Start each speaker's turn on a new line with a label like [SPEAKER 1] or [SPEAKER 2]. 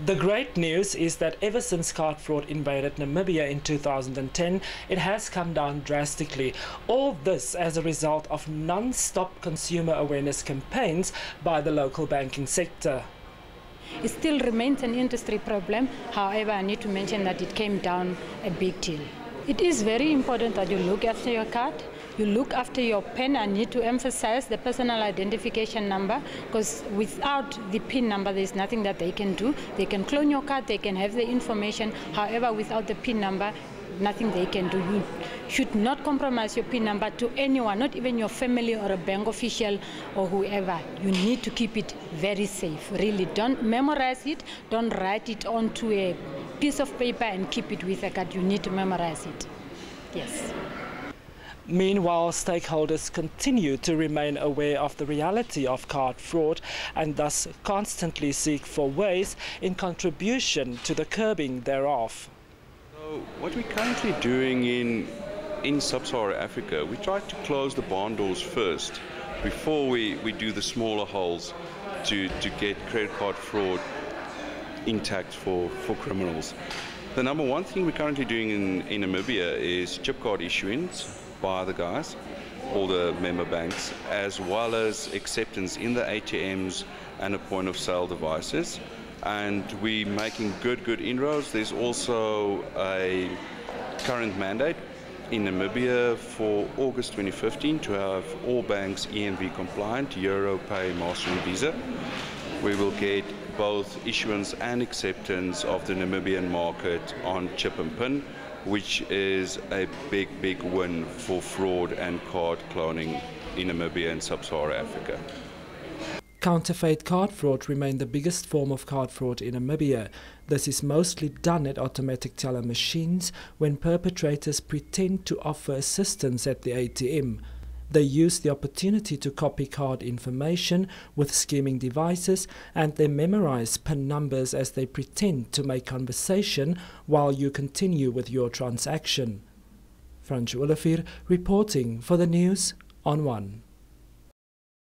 [SPEAKER 1] The great news is that ever since card fraud invaded Namibia in 2010, it has come down drastically. All this as a result of non-stop consumer awareness campaigns by the local banking sector.
[SPEAKER 2] It still remains an industry problem. However, I need to mention that it came down a big deal. It is very important that you look after your card. You look after your PIN. I need to emphasize the personal identification number, because without the PIN number, there's nothing that they can do. They can clone your card, they can have the information. However, without the PIN number, nothing they can do. You should not compromise your PIN number to anyone, not even your family or a bank official or whoever. You need to keep it very safe. Really, don't memorize it. Don't write it onto a piece of paper and keep it with a card. You need to memorize it. Yes.
[SPEAKER 1] Meanwhile, stakeholders continue to remain aware of the reality of card fraud and thus constantly seek for ways in contribution to the curbing thereof.
[SPEAKER 3] So what we're currently doing in sub-Saharan Africa, we try to close the barn doors first before we do the smaller holes to get credit card fraud intact for criminals. The number one thing we're currently doing in Namibia is chip card issuance by the guys, all the member banks, as well as acceptance in the ATMs and the point of sale devices. And we're making good inroads. There's also a current mandate in Namibia for August 2015 to have all banks EMV compliant, Euro, Pay, Master and Visa. We will get both issuance and acceptance of the Namibian market on chip and PIN, which is a big win for fraud and card cloning in Namibia and sub-Saharan Africa.
[SPEAKER 1] Counterfeit card fraud remained the biggest form of card fraud in Namibia. This is mostly done at automatic teller machines when perpetrators pretend to offer assistance at the ATM. They use the opportunity to copy card information with skimming devices, and they memorize PIN numbers as they pretend to make conversation while you continue with your transaction. Francios Olivier reporting for the News on 1.